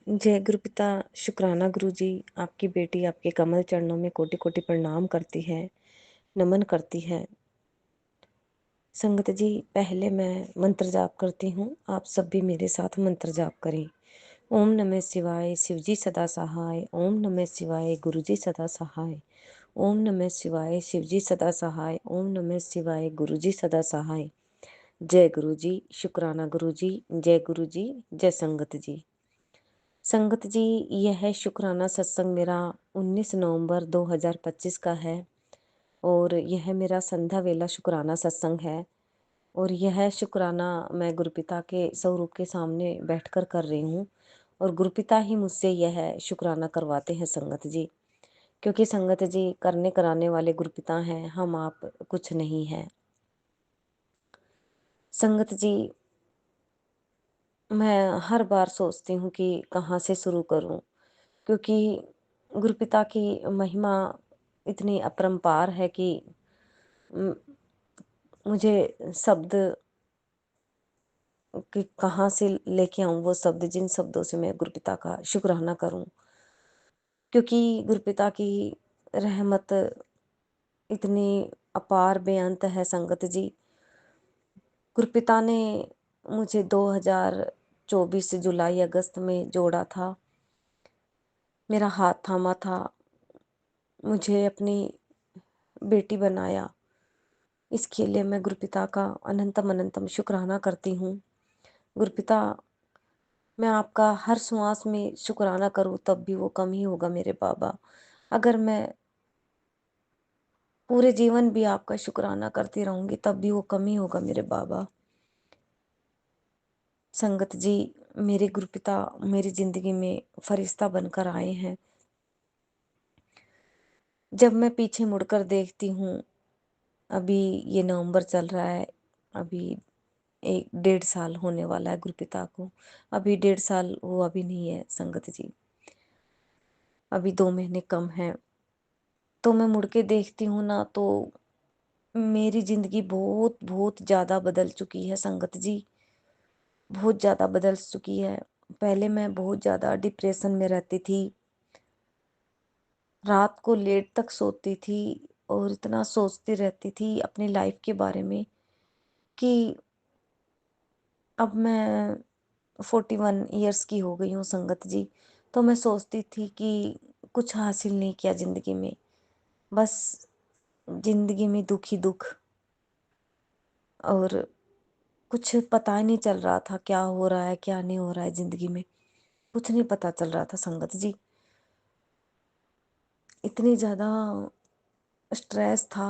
जय गुरुपिता। शुक्राना गुरुजी। आपकी बेटी आपके कमल चरणों में कोटि कोटि प्रणाम करती है, नमन करती है। संगत जी, पहले मैं मंत्र जाप करती हूँ, आप सब भी मेरे साथ मंत्र जाप करें। ओम नमः शिवाय, शिवजी सदा सहाय। ओम नमः शिवाय, गुरुजी सदा सहाय। ओम नमः शिवाय, शिवजी सदा सहाय। ओम नमः शिवाय, गुरुजी सदा सहाय। जय गुरुजी, शुक्राना गुरुजी, जय गुरुजी, जय संगत जी। संगत जी, यह शुक्राना सत्संग मेरा 19 नवंबर 2025 का है और यह मेरा संध्या वेला शुक्राना सत्संग है। और यह शुक्राना मैं गुरुपिता के स्वरूप के सामने बैठकर कर रही हूँ और गुरुपिता ही मुझसे यह शुक्राना करवाते हैं संगत जी। क्योंकि संगत जी, करने कराने वाले गुरुपिता हैं, हम आप कुछ नहीं है। संगत जी, मैं हर बार सोचती हूँ कि कहाँ से शुरू करूँ, क्योंकि गुरुपिता की महिमा इतनी अपरंपार है कि म- मुझे शब्द कि कहाँ से लेके आऊं वो शब्द, जिन शब्दों से मैं गुरुपिता का शुक्राना करूं। क्योंकि गुरुपिता की रहमत इतनी अपार बेअंत है संगत जी। गुरुपिता ने मुझे 2024 जुलाई अगस्त में जोड़ा था, मेरा हाथ थामा था, मुझे अपनी बेटी बनाया। इसके लिए मैं गुरुपिता का अनंतम अनंतम शुक्राना करती हूँ। गुरुपिता, मैं आपका हर श्वास में शुक्राना करूँ तब भी वो कम ही होगा मेरे बाबा। अगर मैं पूरे जीवन भी आपका शुक्राना करती रहूंगी तब भी वो कम ही होगा मेरे बाबा। संगत जी, मेरे गुरुपिता मेरी जिंदगी में फरिश्ता बनकर आए हैं। जब मैं पीछे मुड़कर देखती हूँ, अभी ये नवंबर चल रहा है, अभी 1 डेढ़ साल होने वाला है गुरुपिता को। अभी 1.5 साल हुआ भी नहीं है संगत जी, अभी 2 महीने कम है। तो मैं मुड़ के देखती हूँ ना, तो मेरी जिंदगी बहुत बहुत ज्यादा बदल चुकी है संगत जी, बहुत ज्यादा बदल चुकी है। पहले मैं बहुत ज्यादा डिप्रेशन में रहती थी, रात को लेट तक सोती थी और इतना सोचती रहती थी अपनी लाइफ के बारे में कि अब मैं 41 ईयर्स की हो गई हूँ संगत जी। तो मैं सोचती थी कि कुछ हासिल नहीं किया जिंदगी में, बस जिंदगी में दुख ही दुख, और कुछ पता ही नहीं चल रहा था क्या हो रहा है क्या नहीं हो रहा है जिंदगी में, कुछ नहीं पता चल रहा था संगत जी। इतनी ज्यादा स्ट्रेस था।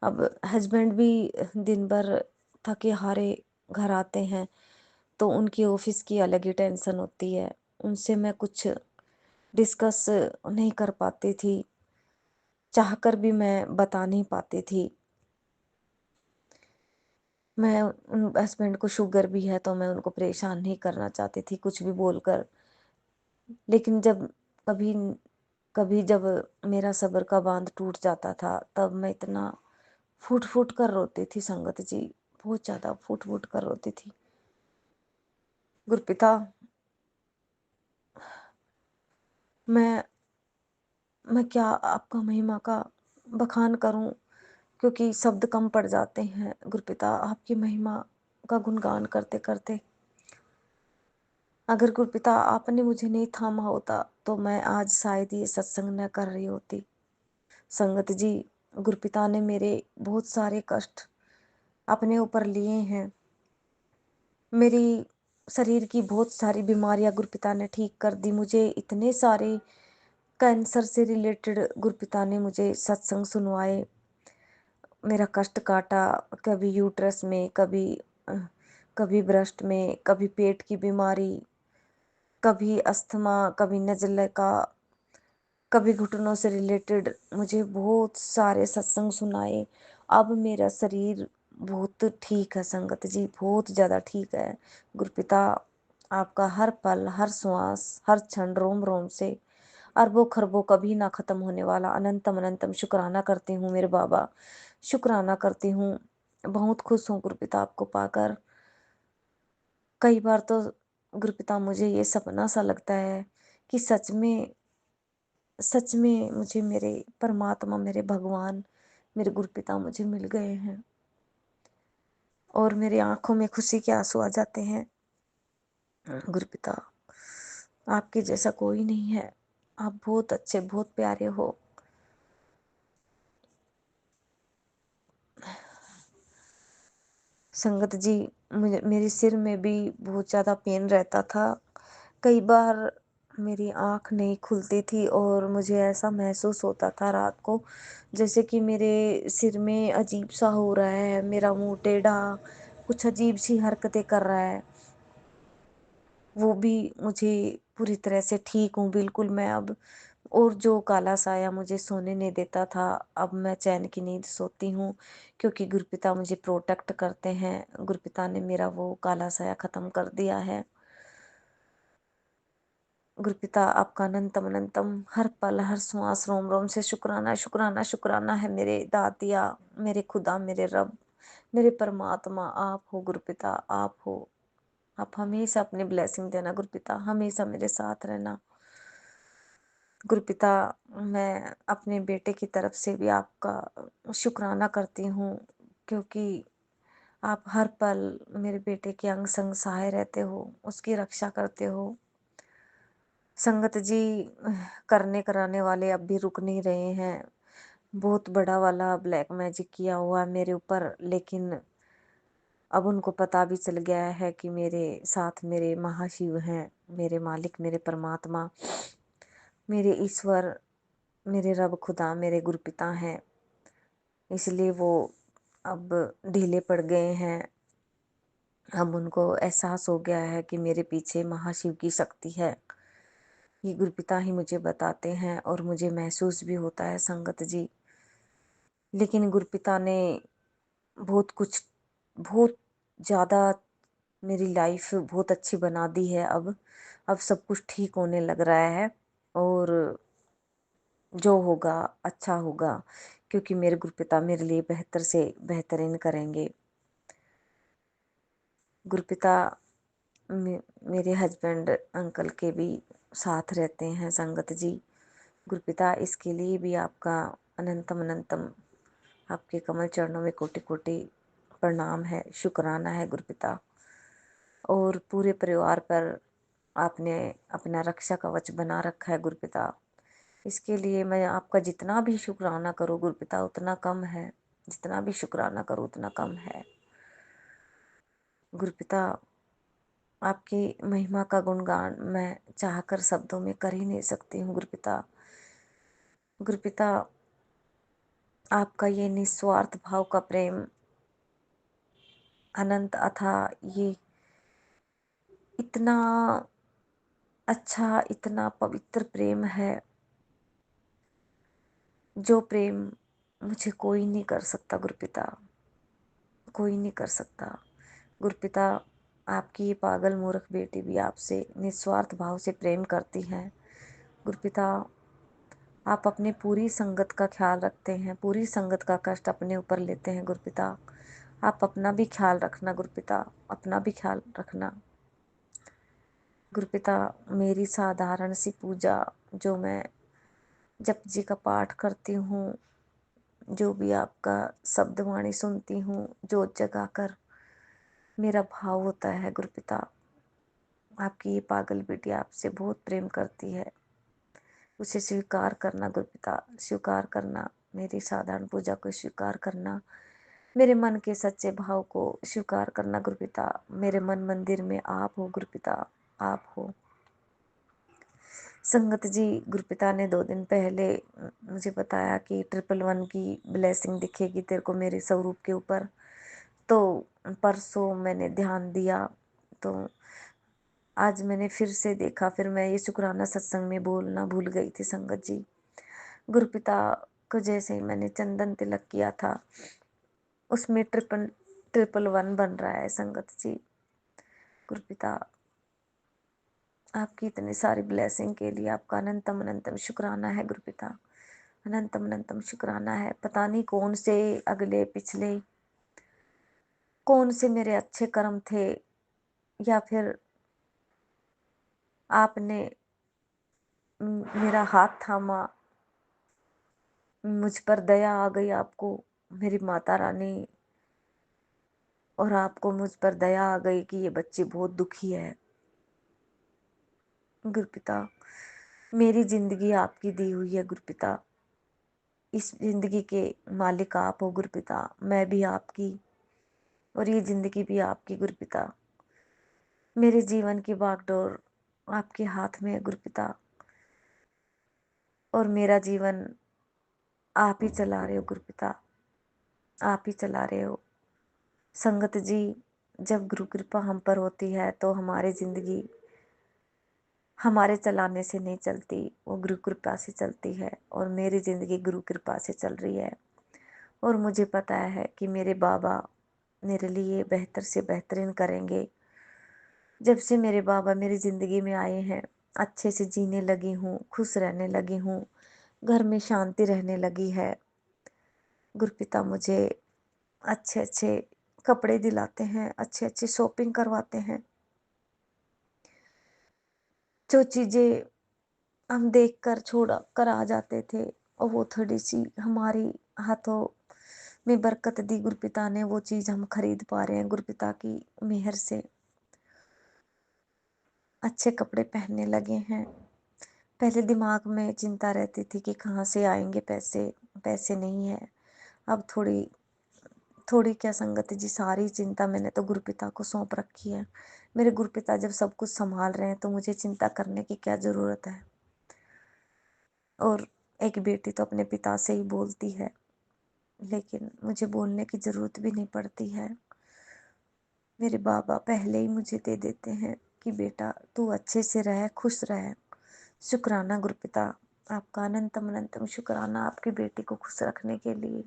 अब हस्बैंड भी दिन भर थके हारे घर आते हैं, तो उनकी ऑफिस की अलग ही टेंशन होती है, उनसे मैं कुछ डिस्कस नहीं कर पाती थी, चाहकर भी मैं बता नहीं पाती थी। मैं उन हस्बैंड को शुगर भी है तो मैं उनको परेशान नहीं करना चाहती थी कुछ भी बोलकर। लेकिन जब कभी कभी जब मेरा सब्र का बांध टूट जाता था, तब मैं इतना फूट फूट कर रोती थी संगत जी, बहुत ज्यादा फूट फूट कर रोती थी। गुरपिता, मैं मैं क्या आपका महिमा का बखान करूं, क्योंकि शब्द कम पड़ जाते हैं गुरपिता आपकी महिमा का गुणगान करते करते। अगर गुरपिता आपने मुझे नहीं थामा होता तो मैं आज शायद ये सत्संग न कर रही होती। संगत जी, गुरपिता ने मेरे बहुत सारे कष्ट अपने ऊपर लिए हैं। मेरी शरीर की बहुत सारी बीमारियां गुरपिता ने ठीक कर दी। मुझे इतने सारे कैंसर से रिलेटेड गुरपिता ने मुझे सत्संग सुनवाए, मेरा कष्ट काटा। कभी यूट्रस में, कभी ब्रेस्ट में, कभी पेट की बीमारी, कभी अस्थमा, कभी नज़ले का, कभी घुटनों से रिलेटेड, मुझे बहुत सारे सत्संग सुनाए। अब मेरा शरीर बहुत ठीक है संगत जी, बहुत ज़्यादा ठीक है। गुरुपिता, आपका हर पल, हर श्वास, हर क्षण, रोम रोम से अरबों खरबों कभी ना खत्म होने वाला अनंतम अनंतम शुक्राना करती हूँ मेरे बाबा, शुक्राना करती हूँ। बहुत खुश हूँ गुरुपिता आपको पाकर। कई बार तो गुरुपिता मुझे ये सपना सा लगता है कि सच में मुझे मेरे परमात्मा, मेरे भगवान, मेरे गुरुपिता मुझे मिल गए हैं और मेरी आंखों में खुशी के आंसू आ जाते हैं। गुरुपिता, आपके जैसा कोई नहीं है। आप बहुत अच्छे, बहुत प्यारे हो। संगत जी, मुझे मेरे सिर में भी बहुत ज़्यादा पेन रहता था। कई बार मेरी आँख नहीं खुलती थी और मुझे ऐसा महसूस होता था रात को जैसे कि मेरे सिर में अजीब-सा हो रहा है, मेरा मुँह टेढ़ा, कुछ अजीब-सी हरकतें कर रहा है। वो भी मुझे पूरी तरह से ठीक हूँ बिल्कुल मैं अब। और जो काला साया मुझे सोने नहीं देता था, अब मैं चैन की नींद सोती हूँ क्योंकि गुरुपिता मुझे प्रोटेक्ट करते हैं। गुरुपिता ने मेरा वो काला साया खत्म कर दिया है। गुरुपिता, आपका अनंतम अनंतम हर पल, हर श्वास, रोम-रोम से शुक्राना, शुक्राना, शुक्राना है मेरे दातिया, मेरे खुदा, मेरे रब, मेरे परमात्मा आप हो गुरुपिता, आप हो। आप हमेशा अपनी ब्लेसिंग देना गुरुपिता, हमेशा मेरे साथ रहना। गुरुपिता, मैं अपने बेटे की तरफ से भी आपका शुक्राना करती हूँ क्योंकि आप हर पल मेरे बेटे के अंग संग सहाय रहते हो, उसकी रक्षा करते हो। संगत जी, करने कराने वाले अब भी रुक नहीं रहे हैं। बहुत बड़ा वाला ब्लैक मैजिक किया हुआ है मेरे ऊपर, लेकिन अब उनको पता भी चल गया है कि मेरे साथ मेरे महाशिव हैं, मेरे मालिक, मेरे परमात्मा, मेरे ईश्वर, मेरे रब खुदा, मेरे गुरुपिता हैं। इसलिए वो अब ढीले पड़ गए हैं। अब उनको एहसास हो गया है कि मेरे पीछे महाशिव की शक्ति है। ये गुरुपिता ही मुझे बताते हैं और मुझे महसूस भी होता है संगत जी। लेकिन गुरुपिता ने बहुत कुछ, बहुत ज़्यादा मेरी लाइफ बहुत अच्छी बना दी है अब सब कुछ ठीक होने लग रहा है और जो होगा अच्छा होगा क्योंकि मेरे गुरुपिता मेरे लिए बेहतर से बेहतरीन करेंगे। गुरुपिता मेरे हस्बैंड अंकल के भी साथ रहते हैं संगत जी। गुरुपिता, इसके लिए भी आपका अनंतम अनंतम आपके कमल चरणों में कोटि कोटि प्रणाम है, शुक्राना है गुरुपिता। और पूरे परिवार पर आपने अपना रक्षा कवच बना रखा है गुरुपिता। इसके लिए मैं आपका जितना भी शुक्राना करूँ गुरुपिता उतना कम है, जितना भी शुक्राना करूँ उतना कम है। गुरुपिता, आपकी महिमा का गुणगान मैं चाहकर शब्दों में कर ही नहीं सकती हूँ गुरुपिता। गुरुपिता, आपका ये निस्वार्थ भाव का प्रेम अनंत अथाह, ये इतना अच्छा, इतना पवित्र प्रेम है जो प्रेम मुझे कोई नहीं कर सकता गुरुपिता, कोई नहीं कर सकता। गुरुपिता, आपकी ये पागल मूर्ख बेटी भी आपसे निस्वार्थ भाव से प्रेम करती है गुरुपिता। आप अपनी पूरी संगत का ख्याल रखते हैं, पूरी संगत का कष्ट अपने ऊपर लेते हैं गुरुपिता। आप अपना भी ख्याल रखना गुरुपिता, अपना भी ख्याल रखना गुरुपिता। मेरी साधारण सी पूजा जो मैं जप जी का पाठ करती हूँ, जो भी आपका शब्द वाणी सुनती हूँ, जोत जगाकर मेरा भाव होता है गुरुपिता। आपकी ये पागल बेटी आपसे बहुत प्रेम करती है, उसे स्वीकार करना गुरुपिता, स्वीकार करना। मेरी साधारण पूजा को स्वीकार करना, मेरे मन के सच्चे भाव को स्वीकार करना गुरुपिता। मेरे मन मंदिर में आप हो गुरुपिता, आप हो। संगत जी, गुरुपिता ने 2 दिन पहले मुझे बताया कि 111 की ब्लेसिंग दिखेगी तेरे को मेरे स्वरूप के ऊपर। तो परसों मैंने ध्यान दिया तो आज मैंने फिर से देखा, फिर मैं ये शुक्राना सत्संग में बोलना भूल गई थी संगत जी। गुरुपिता को जैसे ही मैंने चंदन तिलक किया था उसमें 111 बन रहा है संगत जी। गुरुपिता, आपकी इतनी सारी ब्लेसिंग के लिए आपका अनंतम अनंतम शुक्राना है गुरुपिता, अनंतम अनंतम शुक्राना है। पता नहीं कौन से अगले पिछले कौन से मेरे अच्छे कर्म थे या फिर आपने मेरा हाथ थामा, मुझ पर दया आ गई आपको, मेरी माता रानी, और आपको मुझ पर दया आ गई कि ये बच्ची बहुत दुखी है। गुरुपिता, मेरी जिंदगी आपकी दी हुई है गुरुपिता, इस जिंदगी के मालिक आप हो गुरुपिता, मैं भी आपकी और ये जिंदगी भी आपकी गुरुपिता। मेरे जीवन की बागडोर आपके हाथ में है गुरुपिता, और मेरा जीवन आप ही चला रहे हो गुरुपिता, आप ही चला रहे हो। संगत जी, जब गुरु कृपा हम पर होती है तो हमारी जिंदगी हमारे चलाने से नहीं चलती, वो गुरु कृपा से चलती है, और मेरी जिंदगी गुरु कृपा से चल रही है। और मुझे पता है कि मेरे बाबा मेरे लिए बेहतर से बेहतरीन करेंगे। जब से मेरे बाबा मेरी ज़िंदगी में आए हैं, अच्छे से जीने लगी हूँ, खुश रहने लगी हूँ, घर में शांति रहने लगी है। गुरुपिता मुझे अच्छे अच्छे कपड़े दिलाते हैं, अच्छे अच्छे शॉपिंग करवाते हैं। जो चीज़ें हम देख कर छोड़ कर आ जाते थे, और वो थोड़ी सी हमारी हाथों में बरकत दी गुरुपिता ने, वो चीज़ हम खरीद पा रहे हैं गुरुपिता की मेहर से। अच्छे कपड़े पहनने लगे हैं। पहले दिमाग में चिंता रहती थी कि कहाँ से आएंगे पैसे, पैसे नहीं है। अब थोड़ी थोड़ी क्या संगत जी, सारी चिंता मैंने तो गुरुपिता को सौंप रखी है। मेरे गुरुपिता जब सब कुछ संभाल रहे हैं तो मुझे चिंता करने की क्या ज़रूरत है। और एक बेटी तो अपने पिता से ही बोलती है, लेकिन मुझे बोलने की ज़रूरत भी नहीं पड़ती है। मेरे बाबा पहले ही मुझे दे देते हैं कि बेटा तू अच्छे से रह, खुश रह। शुक्राना गुरुपिता, आपका अनंतम अनंतम शुक्राना आपकी बेटी को खुश रखने के लिए,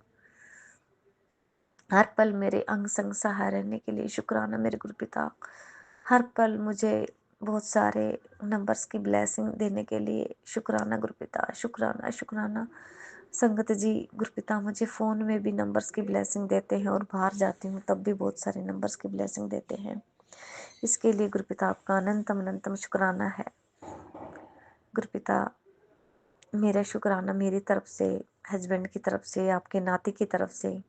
हर पल मेरे अंग संग सहाय रहने के लिए। शुक्राना मेरे गुरुपिता, हर पल मुझे बहुत सारे नंबर्स की ब्लेसिंग देने के लिए। शुक्राना गुरुपिता, शुक्राना शुक्राना। संगत जी, गुरुपिता मुझे फ़ोन में भी नंबर्स की ब्लेसिंग देते हैं, और बाहर जाती हूँ तब भी बहुत सारे नंबर्स की ब्लेसिंग देते हैं। इसके लिए गुरुपिता आपका अनंतम अनंतम शुक्राना है। गुरुपिता, मेरा शुक्राना मेरी तरफ से, हस्बैंड की तरफ से, आपके नाती की तरफ से,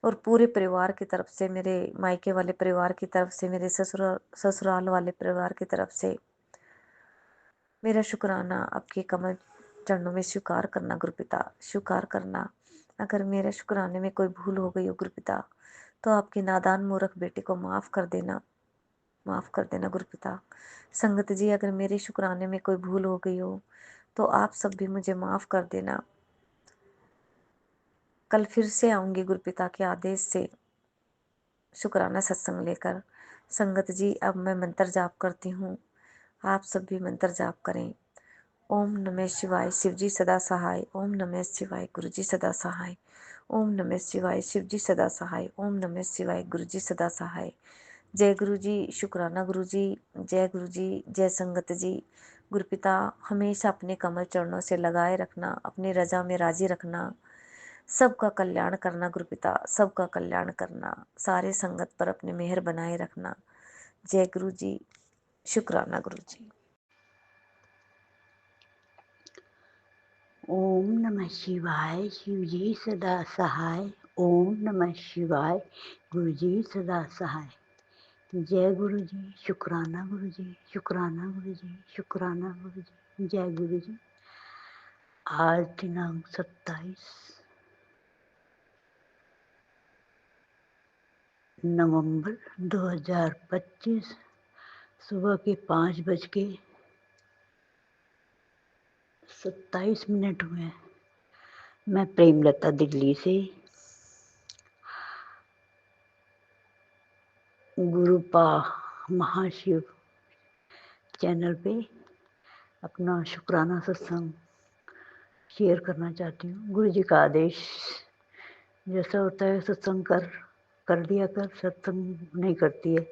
और पूरे परिवार की तरफ से, मेरे मायके वाले परिवार की तरफ से, मेरे ससुराल वाले परिवार की तरफ से। मेरा शुक्राना आपके कमल चरणों में स्वीकार करना गुरुपिता, स्वीकार करना। अगर मेरे शुक्राने में कोई भूल हो गई हो गुरुपिता, तो आपकी नादान मूर्ख बेटी को माफ़ कर देना, माफ़ कर देना गुरुपिता। संगत जी, अगर मेरे शुक्राने में कोई भूल हो गई हो तो आप सब भी मुझे माफ़ कर देना। कल फिर से आऊँगी गुरुपिता के आदेश से शुक्राना सत्संग लेकर। संगत जी, अब मैं मंत्र जाप करती हूँ, आप सब भी मंत्र जाप करें। ओम नमः शिवाय, शिव जी सदा सहाय। ओम नमः शिवाय, गुरु जी सदा सहाय। ओम नमः शिवाय, शिव जी सदा सहाय। ओम नमः शिवाय, गुरु जी सदा सहाय। जय गुरु जी, शुक्राना गुरु जी, जय गुरु जी, जय संगत जी। गुरुपिता हमेशा अपने कमल चरणों से लगाए रखना, अपनी रजा में राजी रखना, सबका कल्याण करना गुरुपिता, सबका कल्याण करना, सारे संगत पर अपनी मेहर बनाए रखना। जय गुरु जी, शुक्राना गुरु जी। ओम नमः शिवाय, शिव जी सदा सहाय। ओम नमः शिवाय, गुरु जी सदा सहाय। जय गुरु जी, शुक्राना गुरु जी, शुक्राना गुरु जी, शुक्राना गुरु जी, जय गुरु जी। आज दिनांक 27 नवंबर 2025 सुबह के 5:27 हुए। मैं प्रेमलता दिल्ली से गुरुपा महाशिव चैनल पे अपना शुक्राना सत्संग शेयर करना चाहती हूँ। गुरु जी का आदेश जैसा होता है, सत्संग कर दिया कर, सत्संग नहीं करती है।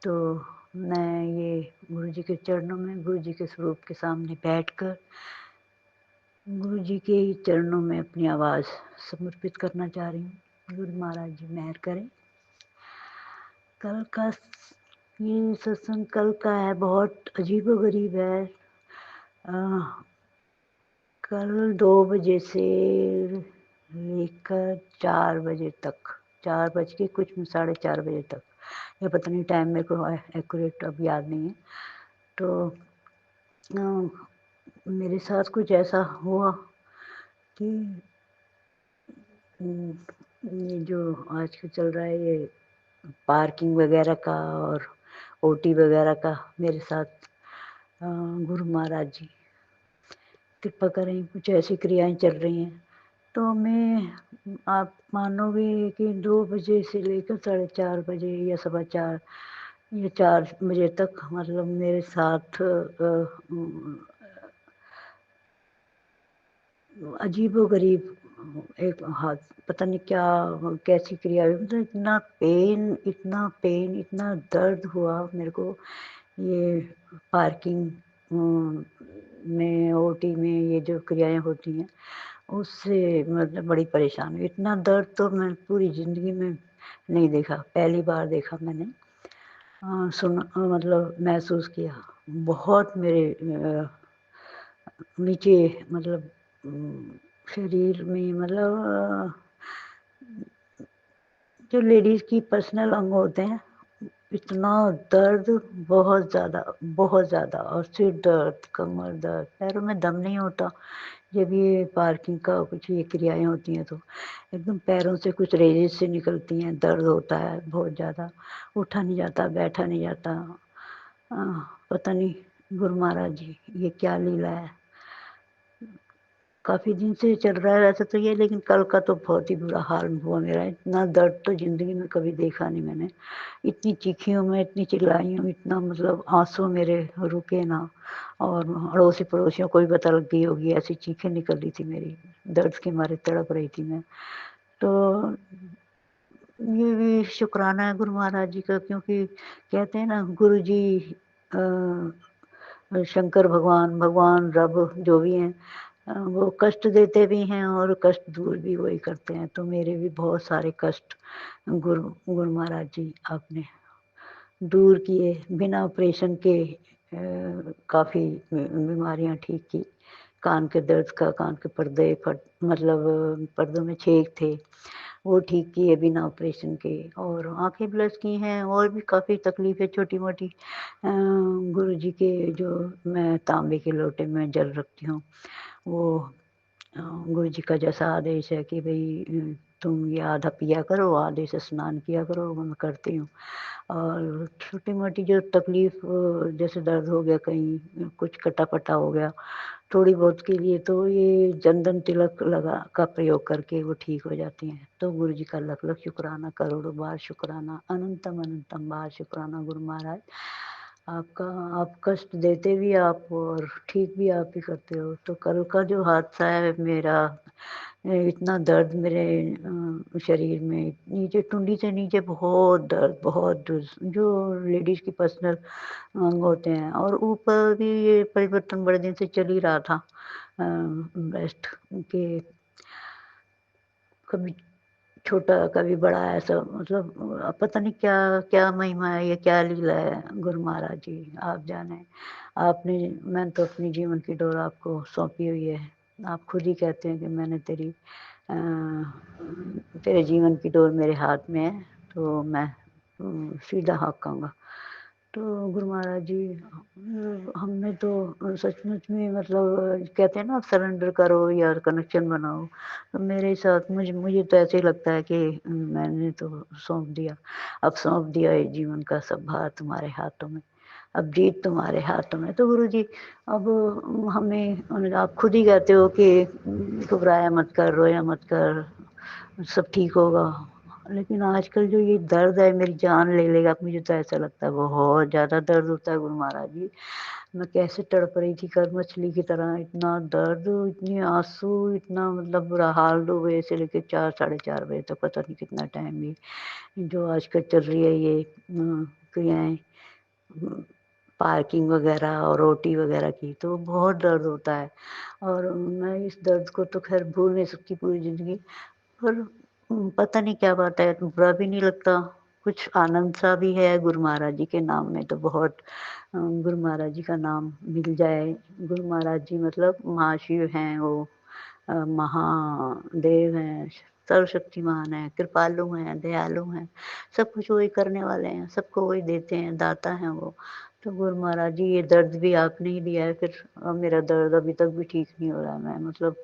तो मैं ये गुरु जी के चरणों में, गुरु जी के स्वरूप के सामने बैठकर गुरु जी के चरणों में अपनी आवाज़ समर्पित करना चाह रही हूँ। गुरु महाराज जी मेहर करें। कल का ये सत्संग कल का है, बहुत अजीबो-गरीब है। अ, कल 2 बजे से लेकर 4 बजे तक, 4 बज के कुछ में, साढ़े 4 बजे तक, ये पता नहीं टाइम मेरे को एक्यूरेट अब याद नहीं है। तो मेरे साथ कुछ ऐसा हुआ कि ये जो आजकल चल रहा है, ये पार्किंग वगैरह का और ओटी वगैरह का, मेरे साथ गुरु महाराज जी कृपा करें, कुछ ऐसी क्रियाएं चल रही हैं। तो मैं, आप मानोगे कि 2 बजे से लेकर साढ़े 4 बजे या सवा 4 या 4 बजे तक, मतलब मेरे साथ अजीबो-गरीब एक हाथ, पता नहीं क्या, कैसी क्रिया हुई, मतलब इतना पेन, इतना दर्द हुआ मेरे को। ये पार्किंग में, ओटी में ये जो क्रियाएँ होती हैं, उससे मतलब बड़ी परेशान हुई। इतना दर्द तो मैं पूरी ज़िंदगी में नहीं देखा, पहली बार देखा मैंने। मतलब महसूस किया। बहुत मेरे नीचे, मतलब शरीर में, मतलब जो लेडीज़ की पर्सनल अंग होते हैं, इतना दर्द, बहुत ज़्यादा, और सिर दर्द, कमर दर्द, पैरों में दम नहीं होता। जब ये पार्किंग का कुछ ये क्रियाएँ होती हैं, तो एकदम पैरों से कुछ रेज़ेस से निकलती हैं, दर्द होता है बहुत ज़्यादा, उठा नहीं जाता, बैठा नहीं जाता। अ, पता नहीं गुरु महाराज जी ये क्या लीला है। काफ़ी दिन से चल रहा है वैसे तो ये, लेकिन कल का तो बहुत ही बुरा हाल हुआ मेरा। इतना दर्द तो ज़िंदगी में कभी देखा नहीं मैंने। इतनी चीखी हूँ मैं, इतनी चिल्लाई हूँ, इतना मतलब आँसू मेरे रुके ना, और अड़ोसी-पड़ोसियों को भी पता लग गई होगी, ऐसी चीखें निकल रही थी मेरी, दर्द के मारे तड़प रही थी मैं। तो ये भी शुक्राना है गुरु महाराज जी का, क्योंकि कहते हैं ना, गुरु जी शंकर भगवान, भगवान, रब जो भी हैं, वो कष्ट देते भी हैं और कष्ट दूर भी वही करते हैं। तो मेरे भी बहुत सारे कष्ट गुरु गुरु महाराज जी आपने दूर किए, बिना ऑपरेशन के काफ़ी बीमारियाँ ठीक की। कान के दर्द का, कान के पर्दे मतलब पर्दों में छेद थे, वो ठीक किए बिना ऑपरेशन के, और आँखें ब्लश की हैं, और भी काफ़ी तकलीफ़ें छोटी-मोटी। गुरुजी के जो, मैं तांबे के लोटे में जल रखती हूँ, वो गुरुजी का जैसा आदेश है कि भई तुम ये आधा पिया करो, आधे से स्नान किया करो, वो मैं करती हूँ। और छोटी-मोटी जो तकलीफ़, जैसे दर्द हो गया कहीं, कुछ कटा-फटा हो गया, थोड़ी बहुत के लिए तो ये चंदन तिलक लगा का प्रयोग करके वो ठीक हो जाती हैं। तो गुरु जी का लख-लख शुक्राना, करोड़ों बार शुक्राना, अनंतम अनंतम बार शुक्राना गुरु महाराज। आपका, आप कष्ट देते भी आप और ठीक भी आप ही करते हो। तो कल का जो हादसा है मेरा, इतना दर्द मेरे शरीर में, नीचे टुंडी से नीचे बहुत दर्द, बहुत जो लेडीज़ की पर्सनल अंग होते हैं, और ऊपर भी ये परिवर्तन बड़े दिन से चल ही रहा था। ब्रेस्ट के कभी छोटा, कभी बड़ा, ऐसा मतलब पता नहीं क्या क्या महिमा है, ये क्या लीला है गुरु महाराज जी, आप जाने। आपने, मैंने तो अपनी जीवन की डोर आपको सौंपी हुई है। आप खुद ही कहते हैं कि मैंने अ, तेरे जीवन की डोर मेरे हाथ में है, तो मैं सीधा हाँकाऊँगा। तो गुरु महाराज जी, हमने तो सचमुच में, मतलब कहते हैं ना, आप सरेंडर करो या कनेक्शन बनाओ। तो मेरे साथ, मुझे तो ऐसे ही लगता है कि मैंने तो सौंप दिया। अब सौंप दिया ये जीवन का सब भार तुम्हारे हाथों में। अब जीत तुम्हारे हाथों में। तो गुरुजी, अब हमें, आप खुद ही कहते हो कि घबराया मत कर, रोया मत कर, सब ठीक होगा। लेकिन आजकल जो ये दर्द है, मेरी जान ले लेगा, मुझे तो ऐसा लगता है बहुत ज़्यादा दर्द होता है गुरु महाराज जी। मैं कैसे तड़प रही थी कल मछली की तरह, इतना दर्द, इतने आँसू, इतना मतलब बुरा हाल, 2 बजे से लेके 4 साढ़े 4 बजे तक, पता नहीं कितना टाइम ये जो आजकल चल रही है ये क्रियाएँ, पार्किंग वगैरह और ओटी वगैरह की, तो बहुत दर्द होता है। और मैं इस दर्द को तो ख़ैर भूल नहीं सकती पूरी ज़िंदगी, पर पता नहीं क्या बात है, बुरा भी नहीं लगता, कुछ आनंद सा भी है गुरु महाराज जी के नाम में, तो बहुत गुरु महाराज जी का नाम मिल जाए। गुरु महाराज जी मतलब महाशिव हैं, वो महादेव हैं, सर्वशक्तिमान हैं, कृपालु हैं, दयालु हैं, सब कुछ वही करने वाले हैं, सबको वही देते हैं, दाता हैं वो। तो गुरु महाराज जी ये दर्द भी आपने ही दिया है, फिर मेरा दर्द अभी तक भी ठीक नहीं हो रहा है। मैं मतलब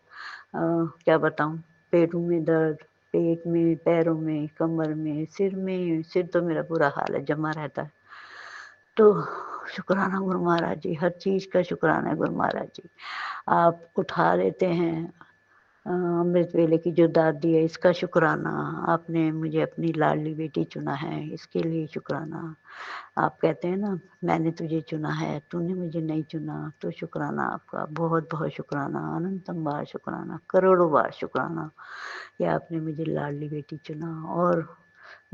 क्या बताऊँ, पेटों में दर्द, पेट में, पैरों में, कमर में, सिर तो मेरा बुरा हाल है, जमा रहता है। तो शुक्राना गुरु महाराज जी, हर चीज़ का शुक्राना है गुरु महाराज जी। आप उठा लेते हैं, अमृत वेले की जो दात दी है इसका शुक्राना। आपने मुझे अपनी लाडली बेटी चुना है, इसके लिए शुक्राना। आप कहते हैं ना, मैंने तुझे चुना है, तूने मुझे नहीं चुना, तो शुक्राना आपका, बहुत बहुत शुक्राना, अनंतम बार शुक्राना, करोड़ों बार शुक्राना कि आपने मुझे लाडली बेटी चुना। और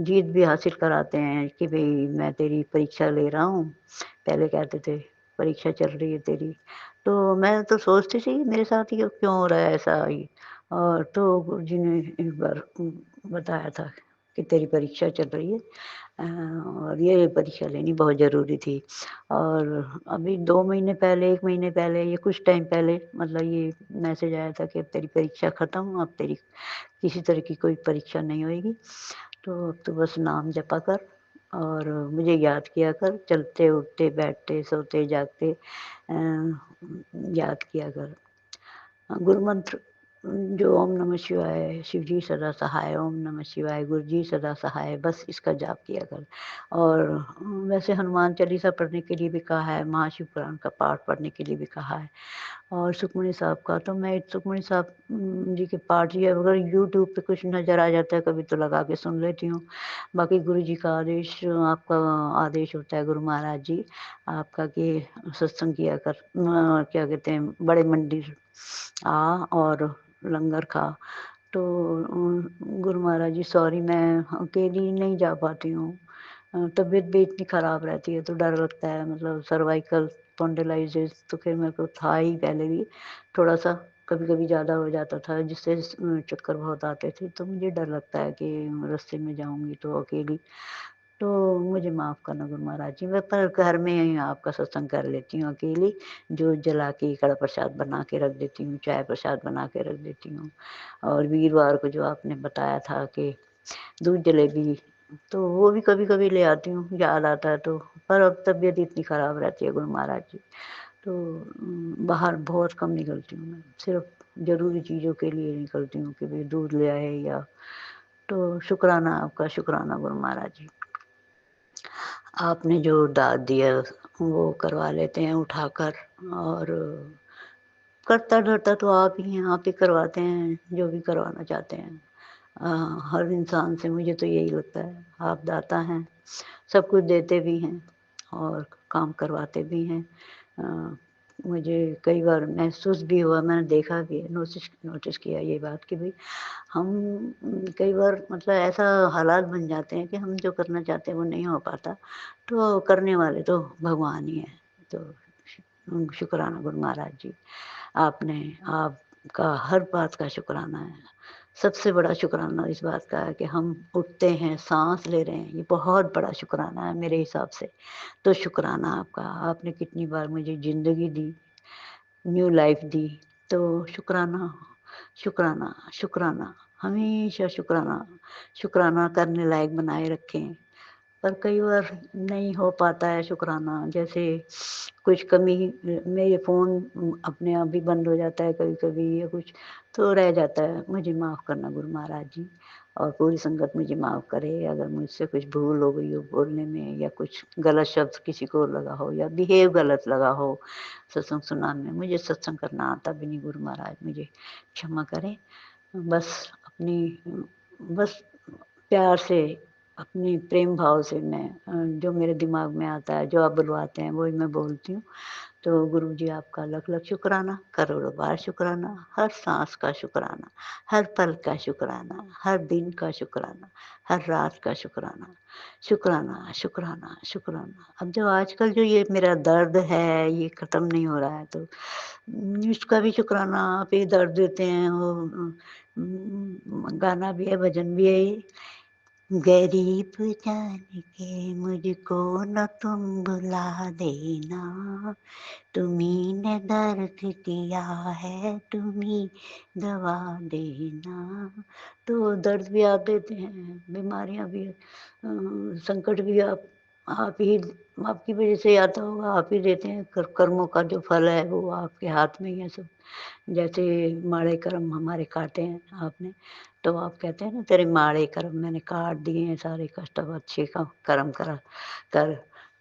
जीत भी हासिल कराते हैं कि भई मैं तेरी परीक्षा ले रहा हूँ। पहले कहते थे परीक्षा चल रही है तेरी, तो मैं तो सोचती थी मेरे साथ ये क्यों हो रहा है ऐसा ही। और तो गुरुजी ने एक बार बताया था कि तेरी परीक्षा चल रही है, और ये परीक्षा लेनी बहुत ज़रूरी थी। और अभी 2 महीने पहले, 1 महीने पहले, ये कुछ टाइम पहले मतलब ये मैसेज आया था कि अब तेरी परीक्षा खत्म, अब तेरी किसी तरह की कोई परीक्षा नहीं होएगी। तो अब तो बस नाम जपा कर और मुझे याद किया कर, चलते, उठते, बैठते, सोते, जागते याद किया कर। गुरु मंत्र जो ओम नमः शिवाय, शिव जी सदा सहाय, ओम नमः शिवाय, गुरु जी सदा सहाय, बस इसका जाप किया कर। और वैसे हनुमान चालीसा पढ़ने के लिए भी कहा है, महाशिव पुराण का पाठ पढ़ने के लिए भी कहा है। और सुखमणि साहब का तो मैं सुखमणि साहब जी के पाठ ही अगर यूट्यूब पे कुछ नज़र आ जाता है कभी तो लगा के सुन लेती हूँ। बाकी गुरु जी का आदेश, आपका आदेश होता है गुरु महाराज जी आपका कि सत्संग किया कर, क्या कहते हैं, बड़े मंदिर आ और लंगर खा। तो गुरु महाराज जी सॉरी मैं अकेली नहीं जा पाती हूँ, तबीयत भी इतनी ख़राब रहती है तो डर लगता है, मतलब सर्वाइकल स्पॉन्डिलाइटिस तो फिर मेरे को था ही पहले भी थोड़ा सा, कभी कभी ज़्यादा हो जाता था जिससे चक्कर बहुत आते थे, तो मुझे डर लगता है कि रास्ते में जाऊंगी तो अकेली। तो मुझे माफ़ करना गुरु महाराज जी, मैं पर घर में ही आपका सत्संग कर लेती हूँ अकेली, जोत जला के कड़ा प्रसाद बना के रख देती हूँ, चाय प्रसाद बना के रख देती हूँ। और वीरवार को जो आपने बताया था कि दूध जलेबी, तो वो भी कभी कभी ले आती हूँ, याद आता है तो। पर अब तबीयत इतनी ख़राब रहती है गुरु महाराज जी, तो बाहर बहुत कम निकलती हूँ मैं, सिर्फ ज़रूरी चीज़ों के लिए निकलती हूँ कि भाई दूध ले आए या। तो शुक्राना आपका, शुक्राना गुरु महाराज जी। आपने जो दाद दिया वो करवा लेते हैं उठाकर, और करता धरता तो आप ही हैं, आप ही करवाते हैं जो भी करवाना चाहते हैं। हर इंसान से मुझे तो यही लगता है, आप दाता हैं, सब कुछ देते भी हैं और काम करवाते भी हैं। अ, मुझे कई बार महसूस भी हुआ, मैंने देखा भी है, नोटिस नोटिस किया ये बात कि भाई हम कई बार मतलब ऐसा हालात बन जाते हैं कि हम जो करना चाहते हैं वो नहीं हो पाता, तो करने वाले तो भगवान ही हैं। तो शुक्राना गुरु महाराज जी, आपने, आपका हर बात का शुक्राना है। सबसे बड़ा शुक्राना इस बात का है कि हम उठते हैं, साँस ले रहे हैं, ये बहुत बड़ा शुक्राना है मेरे हिसाब से। तो शुक्राना आपका, आपने कितनी बार मुझे ज़िंदगी दी, न्यू लाइफ़ दी, तो शुक्राना, शुक्राना, शुक्राना, हमेशा शुक्राना, शुक्राना करने लायक बनाए रखें। पर कई बार नहीं हो पाता है शुक्राना, जैसे कुछ कमी, मेरे फ़ोन अपने आप ही बंद हो जाता है कभी-कभी या कुछ, तो रह जाता है। मुझे माफ़ करना गुरु महाराज जी, और पूरी संगत मुझे माफ़ करे अगर मुझसे कुछ भूल हो गई हो बोलने में, या कुछ गलत शब्द किसी को लगा हो या बिहेव गलत लगा हो सत्संग सुनाने में। मुझे सत्संग करना आता भी नहीं गुरु महाराज, मुझे क्षमा करें। बस अपनी बस प्यार से, अपनी प्रेम भाव से मैं जो मेरे दिमाग में आता है, जो आप बुलवाते हैं वही मैं बोलती हूँ। तो गुरुजी आपका लख-लख शुक्राना, करोड़ों बार शुक्राना, हर साँस का शुक्राना, हर पल का शुक्राना, हर दिन का शुक्राना, हर रात का शुक्राना। शुक्राना, शुक्राना, शुक्राना। अब जो आजकल जो ये मेरा दर्द है, ये ख़त्म नहीं हो रहा है, तो इसका भी शुक्राना, आप ही दर्द देते हैं वो गाना भी है, भजन भी है ये। गरीब जान के मुझको न तुम भुला देना, तुम्ही ने दर्द दिया है तुम्ही दवा देना। तो दर्द भी आप देते हैं, बीमारियां भी, संकट भी आप ही, आपकी वजह से आता होगा, आप ही देते हैं। कर्मों का जो फल है वो आपके हाथ में ही है सब। जैसे माड़े कर्म हमारे काटे हैं आपने, तो आप कहते हैं ना तेरे माड़े कर्म मैंने काट दिए हैं सारे कष्ट, अब अच्छे का कर्म करा कर।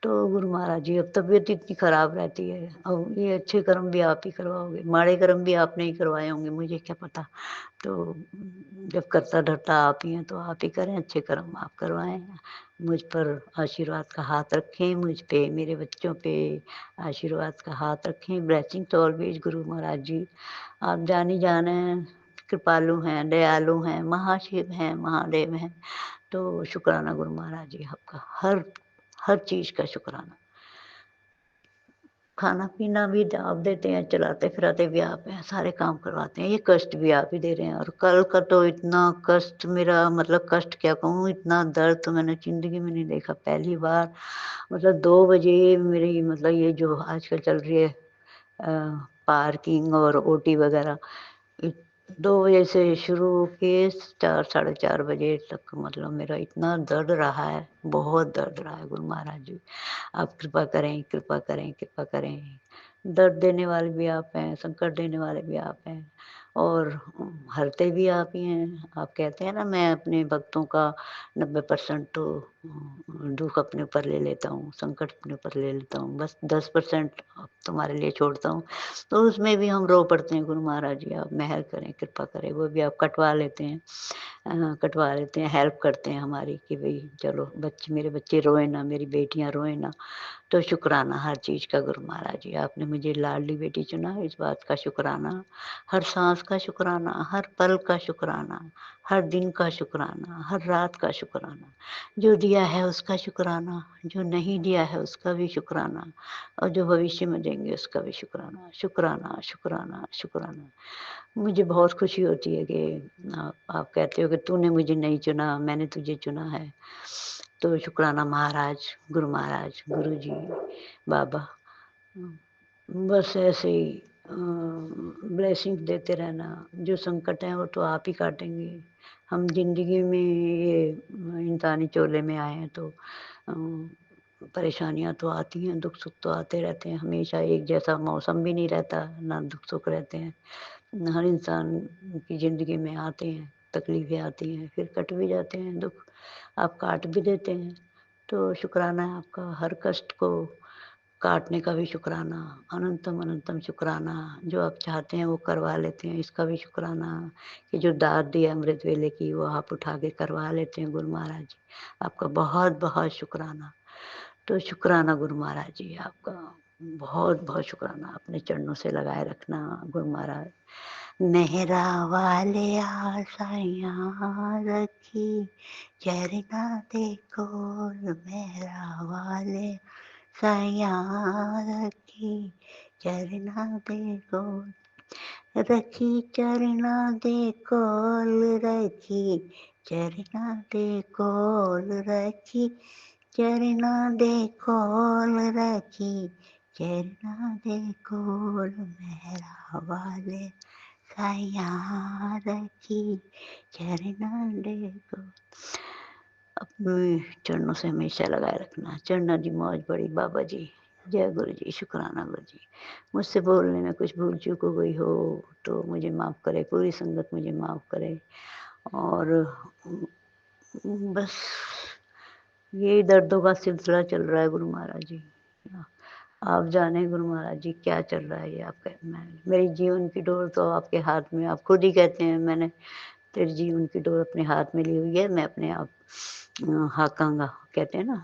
तो गुरु महाराज जी अब तबीयत इतनी खराब रहती है, अब ये अच्छे कर्म भी आप ही करवाओगे, माड़े कर्म भी आपने ही करवाए होंगे, मुझे क्या पता। तो जब करता धरता आप ही हैं तो आप ही करें, अच्छे कर्म आप करवाएं। मुझ पर आशीर्वाद का हाथ रखें, मुझ पे मेरे बच्चों पे आशीर्वाद का हाथ रखें। ब्लेसिंग तो ऑलवेज गुरु महाराज जी। आप जानी जान हैं, कृपालु हैं, दयालु हैं, महाशिव हैं, महादेव हैं। तो शुक्राना गुरु महाराज जी आपका, हर हर चीज़ का शुक्राना। खाना-पीना भी आप देते हैं, चलाते-फिराते भी आप हैं, सारे काम करवाते हैं, ये कष्ट भी आप ही दे रहे हैं। और कल का तो इतना कष्ट मेरा, मतलब कष्ट क्या कहूँ, इतना दर्द तो मैंने ज़िंदगी में नहीं देखा। पहली बार मतलब 2 बजे मेरी, मतलब ये जो आजकल चल रही है पार्किंग और ओटी वगैरह, इत 2 बजे से शुरू किए 4 साढ़े 4 बजे तक, मतलब मेरा इतना दर्द रहा है, बहुत दर्द रहा है गुरु महाराज जी। आप कृपा करें, कृपा करें, कृपा करें। दर्द देने वाले भी आप हैं, संकट देने वाले भी आप हैं और हरते भी आप ही हैं। आप कहते हैं ना मैं अपने भक्तों का 90% तो दुःख अपने ऊपर ले लेता हूँ, संकट अपने ऊपर ले लेता हूँ, बस 10% तुम्हारे लिए छोड़ता हूँ। तो उसमें भी हम रो पड़ते हैं गुरु महाराज जी, आप मेहर करें, कृपा करें, वो भी आप कटवा लेते हैं। कटवा लेते हैं, हेल्प करते हैं हमारी कि भई चलो बच्चे, मेरे बच्चे रोएँ ना, मेरी बेटियाँ रोएँ ना। तो शुक्राना हर चीज़ का गुरु महाराज जी, आपने मुझे लाडली बेटी चुना, इस बात का शुक्राना। हर साँस का शुक्राना, हर पल का शुक्राना, हर दिन का शुक्राना, हर रात का शुक्राना। जो दिया है उसका शुक्राना, जो नहीं दिया है उसका भी शुक्राना और जो भविष्य में देंगे उसका भी शुक्राना। शुक्राना, शुक्राना, शुक्राना। मुझे बहुत खुशी होती है कि आप कहते हो कि तूने मुझे नहीं चुना, मैंने तुझे चुना है। तो शुक्राना महाराज, गुरुजी, बाबा। बस ऐसे ही ब्लेसिंग देते रहना। जो संकट हैं वो तो आप ही काटेंगे। हम ज़िंदगी में ये इंसानी चोले में आए हैं तो परेशानियाँ तो आती हैं, दुख-सुख तो आते रहते हैं। हमेशा एक जैसा मौसम भी नहीं रहता, ना दुख-सुख रहते हैं। हर इंसान की ज़िंदगी में आते हैं, तकलीफ़ें आती हैं, फिर कट भी जाते हैं दुःख, आप काट भी देते हैं। तो शुक्राना है आपका, हर कष्ट को काटने का भी शुक्राना, अनंतम अनंतम शुक्राना, जो आप चाहते हैं वो करवा लेते हैं, इसका भी शुक्राना कि जो दात दी है अमृत वेले की वो आप उठा के करवा लेते हैं गुरु महाराज जी। आपका बहुत-बहुत शुक्राना। तो शुक्राना गुरु महाराज जी आपका, बहुत-बहुत शुक्राना, अपने चरणों से लगाए रखना गुरु महाराज। मेहरा वाले साइयां रखी चरना देखो, मेहरा वाले साइयां रखी चरना देखो, रखी चरना देखो, रखी चरना देखो, रखी चरना देखो, रखी चरना देखो, मेहरा वाले साइयां रखी चरना देखो। अपने चरणों से हमेशा लगाए रखना। चरणों की मौज बड़ी बाबा जी। जय गुरु जी, शुक्राना गुरु जी। मुझसे बोलने में कुछ भूल चूक हो गई हो तो मुझे माफ़ करे, पूरी संगत मुझे माफ़ करे। और बस यही दर्दों का सिलसिला चल रहा है गुरु महाराज जी। आप जाने गुरु महाराज जी क्या चल रहा है ये आपका, मैं मेरी जीवन की डोर तो आपके हाथ में, आप खुद ही कहते हैं मैंने तेरे जीवन की डोर अपने हाथ में ली हुई है, मैं अपने आप हाँकांगा, कहते हैं ना।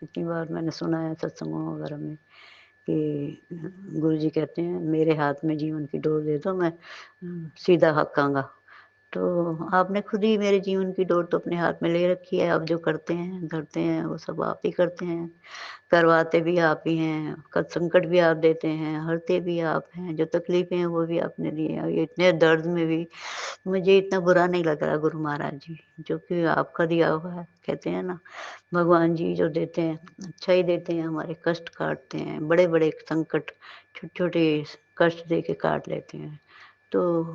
कितनी बार मैंने सुना है सत्संगों वगैरह में कि गुरु जी कहते हैं मेरे हाथ में जीवन की डोर दे दो, मैं सीधा हाँकांगा। तो आपने खुद ही मेरे जीवन की डोर तो अपने हाथ में ले रखी है, आप जो करते हैं, धरते हैं, वो सब आप ही करते हैं। करवाते भी आप ही हैं, कब संकट भी आप देते हैं, हरते भी आप हैं, जो तकलीफ़ें हैं वो भी आपने दी हैं। ये इतने दर्द में भी मुझे इतना बुरा नहीं लग रहा गुरु महाराज जी, जो कि आपका दिया हुआ है। कहते हैं ना, भगवान जी जो देते हैं, अच्छा ही देते हैं, हमारे कष्ट काटते हैं, बड़े-बड़े संकट छोटे-छोटे कष्ट दे के काट लेते हैं। तो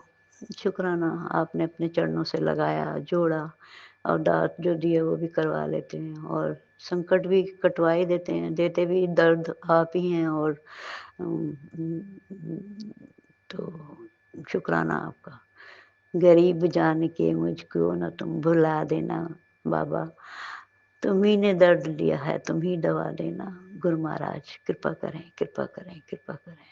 शुक्राना आपने अपने चरणों से लगाया, जोड़ा और दात जो दिए वो भी करवा लेते हैं और संकट भी कटवा ही देते हैं, देते भी दर्द आप ही हैं और उम, तो शुक्राना आपका। गरीब जान के मुझको न तुम भुला देना बाबा, तुम्ही ने दर्द लिया है, तुम ही दवा देना। गुरु महाराज कृपा करें, कृपा करें, कृपा करें।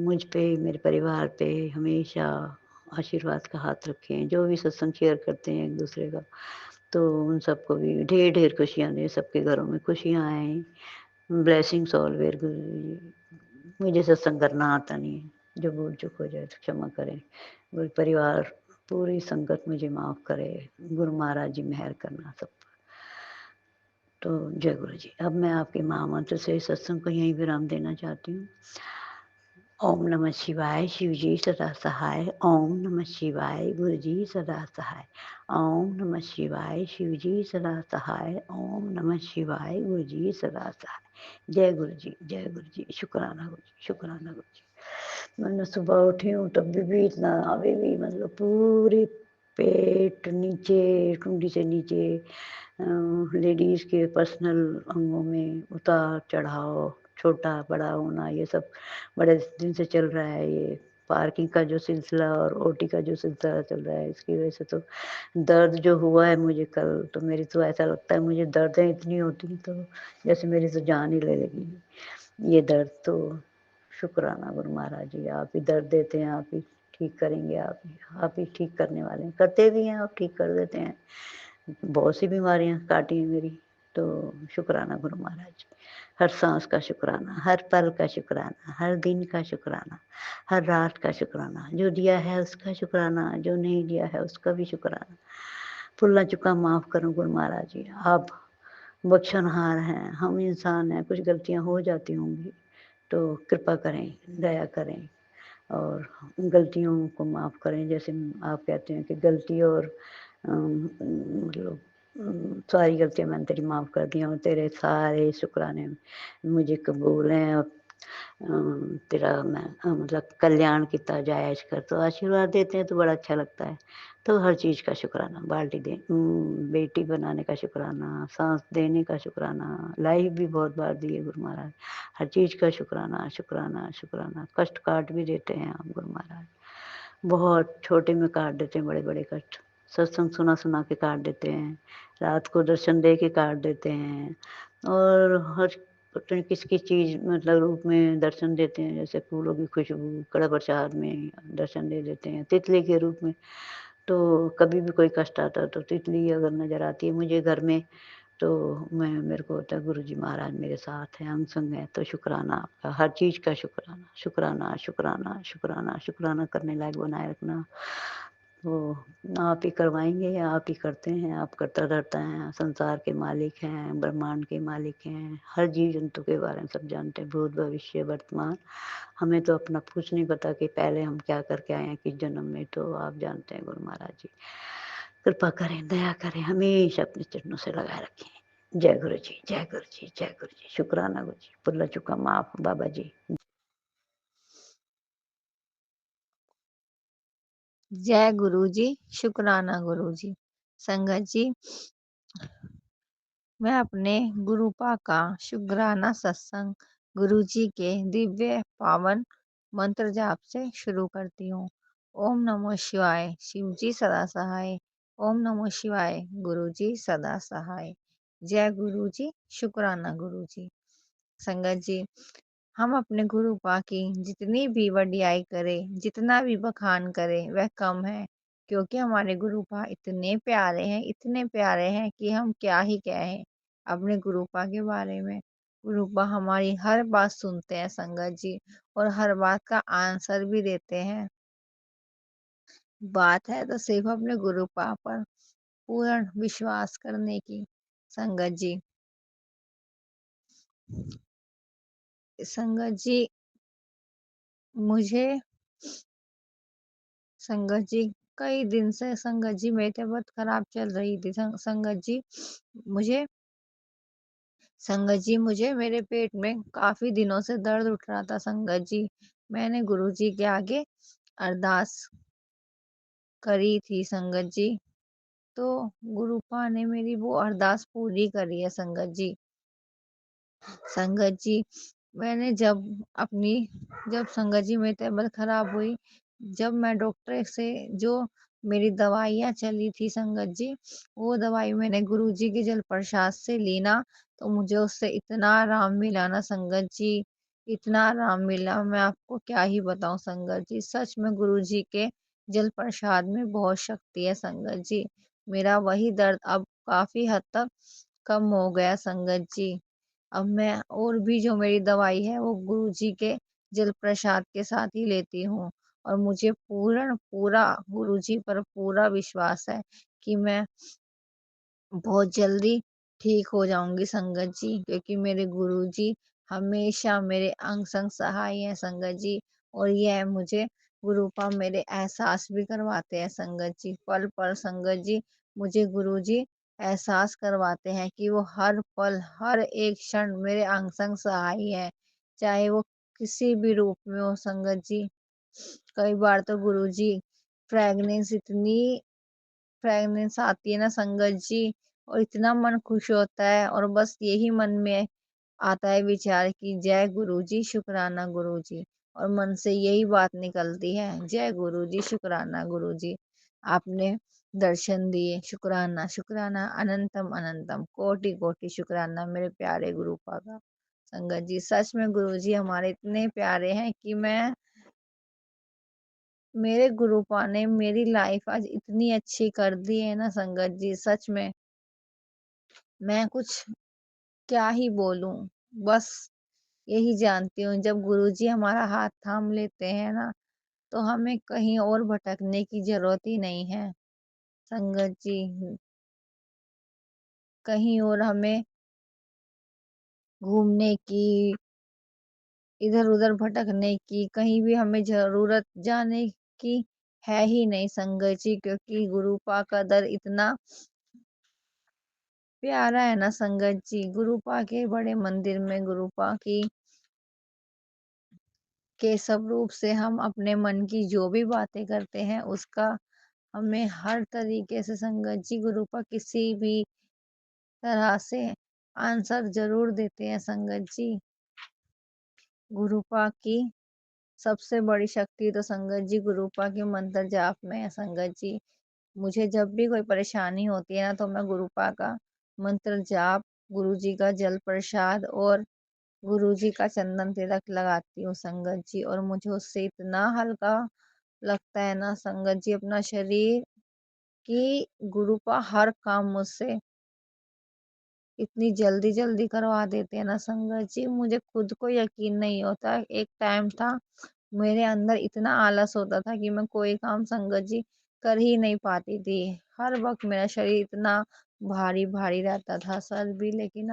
मुझ पे, मेरे परिवार पे हमेशा आशीर्वाद का हाथ रखें। जो भी सत्संग शेयर करते हैं एक-दूसरे का, तो उन सबको भी ढेर-ढेर खुशियाँ दें, सबके घरों में खुशियाँ आएँ। ब्लेसिंग्स ऑलवेज़ गुरुजी। मुझे सत्संग करना आता नहीं है, जो भूल-चूक हो जाए तो क्षमा करें। पूरे परिवार, पूरी संगत मुझे माफ़ करे। गुरु महाराज जी मेहर करना सब पर। तो जय गुरु जी। अब मैं आपके महामंत्र से सत्संग को यहीं विराम देना चाहती हूँ। ओम नमः शिवाय, शिव जी सदा सहाय। ओम नमः शिवाय, गुरु जी सदा सहाय। ओम नमः शिवाय, शिव जी सदा सहाय। ओम नमः शिवाय, गुरु जी सदा सहाय। जय गुरु जी, जय गुरु जी। शुक्राना गुरु जी, शुक्राना गुरु जी। मतलब सुबह उठी हूँ तब भी इतना अभी भी मतलब पूरे पेट नीचे, टुंडी से नीचे लेडीज़ के पर्सनल अंगों में उतार-चढ़ाव, छोटा-बड़ा होना ये सब बड़े दिन से चल रहा है ये। पार्किंग का जो सिलसिला और ओटी का जो सिलसिला चल रहा है इसकी वजह से तो दर्द जो हुआ है मुझे कल तो मेरी तो ऐसा लगता है मुझे दर्दें इतनी होती तो जैसे मेरी तो जान ही ले लेगी। ये दर्द तो शुक्राना गुरु महाराज जी आप ही दर्द देते हैं, आप ही ठीक करेंगे आप ही ठीक करने वाले हैं। करते भी हैं और ठीक कर देते हैं। बहुत सी बीमारियाँ काटी हैं मेरी, तो शुक्राना गुरु महाराज। हर साँस का शुक्राना, हर पल का शुक्राना, हर दिन का शुक्राना, हर रात का शुक्राना। जो दिया है उसका शुक्राना, जो नहीं दिया है उसका भी शुक्राना। भूला-चूका माफ़ करो गुरु महाराज जी। आप बख्शनहार हैं, हम इंसान हैं, कुछ गलतियाँ हो जाती होंगी, तो कृपा करें, दया करें और गलतियों को माफ़ करें। जैसे आप कहते हैं कि गलती और मतलब सारी गलतियाँ मैंने तेरी माफ़ कर दी हैं और तेरे सारे शुक्राने मुझे कबूल हैं और तेरा मैं मतलब कल्याण कितना जायज़ कर तो आशीर्वाद देते हैं तो बड़ा अच्छा लगता है। तो हर चीज़ का शुक्राना, बेटी बनाने का शुक्राना, साँस देने का शुक्राना, लाइफ़ भी बहुत बार दी है गुरु महाराज। हर चीज़ का शुक्राना, शुक्राना, शुक्राना। कष्ट काट भी देते हैं आप गुरु महाराज। बहुत छोटे में काट देते हैं बड़े-बड़े कष्ट। सत्संग सुना-सुना के काट देते हैं, रात को दर्शन दे के काट देते हैं और हर पता नहीं किस-किस चीज़ मतलब रूप में दर्शन देते हैं, जैसे फूलों की खुशबू, कड़ा प्रसाद में दर्शन दे देते हैं, तितली के रूप में। तो कभी भी कोई कष्ट आता है तो तितली अगर नज़र आती है मुझे घर में तो मैं मेरे को होता है गुरुजी महाराज मेरे साथ हैं, अंग संग हैं, तो शुक्राना आपका, हर चीज़ का शुक्राना, शुक्राना, शुक्राना, शुक्राना, शुक्राना करने लायक बनाए रखना। तो आप ही करवाएँगे, आप ही करते हैं, आप करता-धरता हैं, संसार के मालिक हैं, ब्रह्मांड के मालिक हैं, हर जीव-जंतु के बारे में सब जानते हैं, भूत, भविष्य, वर्तमान। हमें तो अपना कुछ नहीं पता कि पहले हम क्या करके आए हैं, किस जन्म में, तो आप जानते हैं गुरु महाराज जी। कृपा करें, दया करें, हमेशा अपने चरणों से लगाए रखें। जय गुरु जी, जय गुरु जी, जय गुरु जी। शुक्राना गुरु जी, भुला चूका माफ़ बाबा जी। जय गुरु जी, शुक्राना गुरु जी। संगत जी, मैं अपने गुरुपा का शुक्राना सत्संग गुरु जी के दिव्य पावन मंत्र जाप से शुरू करती हूँ। ओम नमो शिवाय, शिव जी सदा सहाय। ओम नमो शिवाय, गुरु जी सदा सहाय। जय गुरु जी, शुक्राना गुरु जी। संगत जी, हम अपने गुरुपा की जितनी भी वडियाई करें, जितना भी बखान करें, वह कम है, क्योंकि हमारे गुरुपा इतने प्यारे हैं कि हम क्या ही कहें अपने गुरुपा के बारे में। गुरुपा हमारी हर बात सुनते हैं संगत जी और हर बात का आंसर भी देते हैं। बात है तो सिर्फ अपने गुरुपा पर पूर्ण विश्वास करने की। संगत जी, संगत जी मुझे संगत जी कई दिन से संगत जी मेरी तबीयत खराब चल रही थी। मुझे संगत जी मुझे मेरे पेट में काफी दिनों से दर्द उठ रहा था। संगत जी, मैंने गुरुजी के आगे अरदास करी थी। संगत जी, तो गुरुपा ने मेरी वो अरदास पूरी करी है। संगत जी, संगत जी मैंने जब संगत जी मेरी तबीयत खराब हुई, जब मैं डॉक्टर से जो मेरी दवाइयाँ चली थी संगत जी, वो दवाई मैंने गुरुजी के जल प्रसाद से ली ना, तो मुझे उससे इतना आराम मिला ना संगत जी, इतना आराम मिला, मैं आपको क्या ही बताऊँ संगत जी। सच में गुरुजी के जल प्रसाद में बहुत शक्ति है संगत जी। मेरा वही दर्द अब काफ़ी हद तक कम हो गया संगत जी। अब मैं और भी जो मेरी दवाई है वो गुरुजी के जल प्रसाद के साथ ही लेती हूँ, और मुझे पूरा गुरुजी पर पूरा विश्वास है कि मैं बहुत जल्दी ठीक हो जाऊंगी संगत जी, क्योंकि मेरे गुरुजी हमेशा मेरे अंग संग सहाय हैं संगत जी। और यह मुझे गुरुपा मेरे एहसास भी करवाते हैं संगत जी। पल पल संगत जी मुझे गुरुजी एहसास करवाते हैं कि वो हर पल हर एक क्षण मेरे अंग संग सहाय है, चाहे वो किसी भी रूप में हो संगत जी। कई बार तो गुरुजी फ्रेगनेंस इतनी फ्रेगनेंस आती है ना संगत जी, और इतना मन खुश होता है, और बस यही मन में आता है विचार कि जय गुरुजी शुक्राना गुरुजी, और मन से यही बात निकलती है, जय गुरुजी शुक्राना गुरुजी, आपने दर्शन दिए, शुक्राना शुक्राना अनंतम अनंतम कोटि कोटि शुक्राना मेरे प्यारे गुरुपा का। संगत जी, सच में गुरुजी हमारे इतने प्यारे हैं कि मेरे गुरुपा ने मेरी लाइफ आज इतनी अच्छी कर दी है ना संगत जी। सच में मैं कुछ क्या ही बोलूं, बस यही जानती हूँ जब गुरुजी हमारा हाथ थाम लेते हैं ना, तो हमें कहीं और भटकने की जरूरत ही नहीं है संगत जी। कहीं और हमें घूमने की, इधर उधर भटकने की कहीं भी हमें जरूरत जाने की है ही नहीं संगत जी, क्योंकि गुरुपा का दर इतना प्यारा है ना संगत जी। गुरुपा के बड़े मंदिर में गुरुपा की के स्वरूप से हम अपने मन की जो भी बातें करते हैं उसका हमें हर तरीके से संगत जी गुरुपा किसी भी तरह से आंसर जरूर देते हैं संगत जी। गुरुपा की सबसे बड़ी शक्ति तो संगत जी गुरुपा के मंत्र जाप में है संगत जी। मुझे जब भी कोई परेशानी होती है ना, तो मैं गुरुपा का मंत्र जाप, गुरुजी का जल प्रसाद और गुरुजी का चंदन तिलक लगाती हूँ संगत जी, और मुझे उससे इतना हल्का लगता है ना संगत जी अपना शरीर, कि गुरुपा हर काम मुझसे इतनी जल्दी जल्दी करवा देते हैं ना संगत जी, मुझे खुद को यकीन नहीं होता। एक टाइम था मेरे अंदर इतना आलस होता था कि मैं कोई काम संगत जी कर ही नहीं पाती थी। हर वक्त मेरा शरीर इतना भारी भारी रहता था सर भी, लेकिन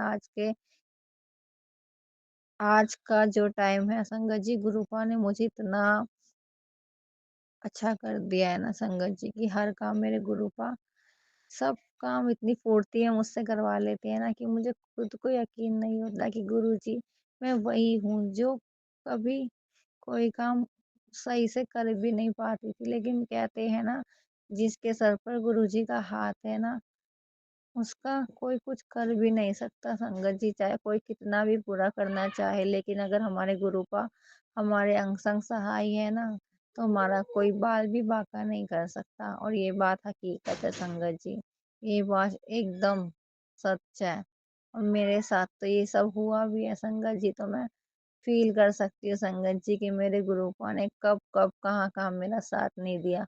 आज का जो टाइम है संगत जी, गुरुपा ने मुझे इतना अच्छा कर दिया है ना संगत जी, कि हर काम मेरे गुरुपा सब काम इतनी फुर्ती है मुझसे करवा लेते हैं ना, कि मुझे खुद को यकीन नहीं होता कि गुरुजी मैं वही हूँ जो कभी कोई काम सही से कर भी नहीं पाती थी। लेकिन कहते हैं ना, जिसके सर पर गुरुजी का हाथ है ना, उसका कोई कुछ कर भी नहीं सकता संगत जी, चाहे कोई कितना भी बुरा करना चाहे, लेकिन अगर हमारे गुरुपा हमारे अंग संग सहाय है ना, तो हमारा कोई बाल भी बांका नहीं कर सकता। और ये बात हकीकत है संगत जी, ये बात एकदम सच है, और मेरे साथ तो ये सब हुआ भी है संगत जी। तो मैं फील कर सकती हूँ संगत जी कि मेरे गुरुपा ने कब कब कहाँ कहाँ मेरा साथ नहीं दिया।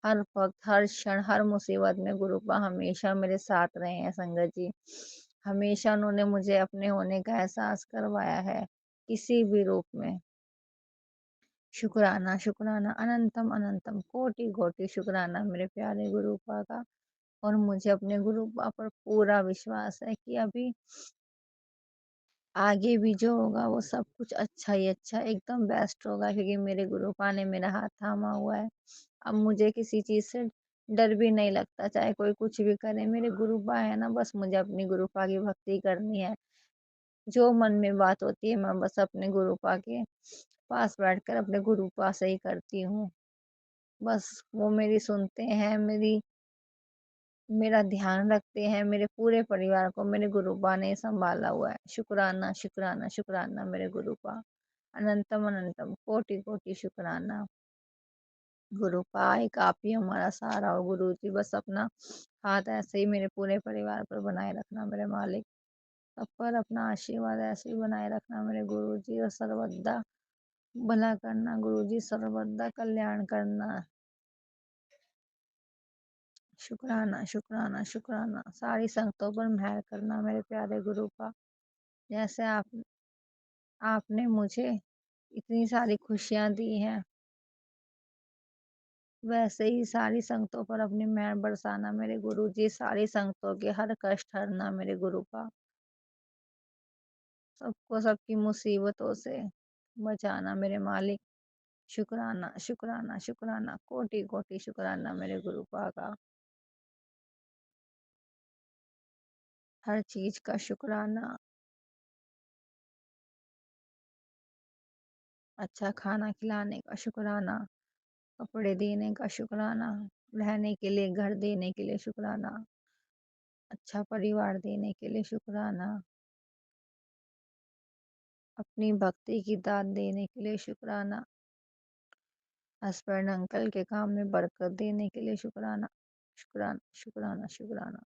हर वक्त हर क्षण हर मुसीबत में गुरुपा हमेशा मेरे साथ रहे हैं संगत जी। हमेशा उन्होंने मुझे अपने होने का एहसास करवाया है, किसी भी रूप में। शुक्राना शुक्राना अनंतम अनंतम कोटि कोटि शुक्राना मेरे प्यारे गुरुपा का। और मुझे अपने गुरुपा पर पूरा विश्वास है कि अभी आगे भी जो होगा वो सब कुछ अच्छा ही अच्छा एकदम बेस्ट होगा, क्योंकि मेरे गुरुपा ने मेरा हाथ थामा हुआ है। अब मुझे किसी चीज़ से डर भी नहीं लगता, चाहे कोई कुछ भी करे। मेरे गुरुपा है ना, बस मुझे अपनी गुरुपा की भक्ति करनी है। जो मन में बात होती है मैं बस अपने गुरुपा के पास बैठकर अपने गुरुपा से ही करती हूँ। बस वो मेरी सुनते हैं, मेरा ध्यान रखते हैं। मेरे पूरे परिवार को मेरे गुरुपा ने संभाला हुआ है। शुक्राना शुक्राना शुक्राना मेरे गुरुपा। अनंतम अनंतम कोटि कोटि शुक्राना। गुरुपा एक आप ही हमारा सहारा हो। गुरु जी बस अपना हाथ ऐसे ही मेरे पूरे परिवार पर बनाए रखना मेरे मालिक। सब पर अपना आशीर्वाद ऐसे ही बनाए रखना मेरे गुरु जी, और सर्वदा भला करना गुरु जी, सर्वदा कल्याण करना। शुक्राना शुक्राना शुक्राना सारी संगतों पर मेहर करना मेरे प्यारे गुरुपा। जैसे आपने मुझे इतनी सारी खुशियां दी हैं, वैसे ही सारी संगतों पर अपनी मेहर बरसाना मेरे गुरु जी। सारी संगतों के हर कष्ट हरना मेरे गुरुपा। सबको सबकी मुसीबतों से बचाना मेरे मालिक। शुक्राना शुक्राना शुक्राना कोटि कोटि शुक्राना मेरे गुरुपा का। हर चीज का शुक्राना। अच्छा खाना खिलाने का शुक्राना, कपड़े देने का शुक्राना, रहने के लिए घर देने के लिए शुक्राना, अच्छा परिवार देने के लिए शुक्राना, अपनी भक्ति की दात देने के लिए शुक्राना, हस्बैंड अंकल के काम में बरकत देने के लिए शुक्राना। शुक्राना शुक्राना शुक्राना।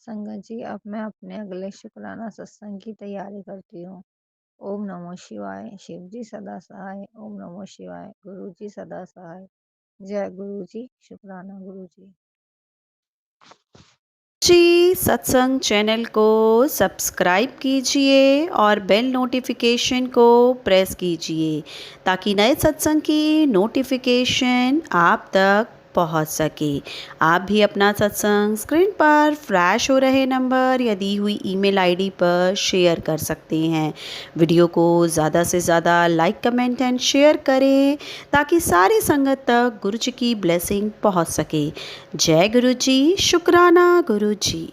संगत जी अब मैं अपने अगले शुक्राना सत्संग की तैयारी करती हूँ। ओम नमो शिवाय। शिव जी सदा सहाय। ओम नमो शिवाय। गुरु जी सदा सहाय। जय गुरु जी। शुक्राना गुरु जी। जी सत्संग चैनल को सब्सक्राइब कीजिए और बेल नोटिफिकेशन को प्रेस कीजिए ताकि नए सत्संग की नोटिफिकेशन आप तक पहुंच सके। आप भी अपना सत्संग स्क्रीन पर फ्लैश हो रहे नंबर या दी हुई ईमेल आईडी पर शेयर कर सकते हैं। वीडियो को ज़्यादा से ज़्यादा लाइक कमेंट एंड शेयर करें ताकि सारी संगत तक गुरु जी की ब्लेसिंग पहुंच सके। जय गुरु जी। शुक्राना गुरु जी।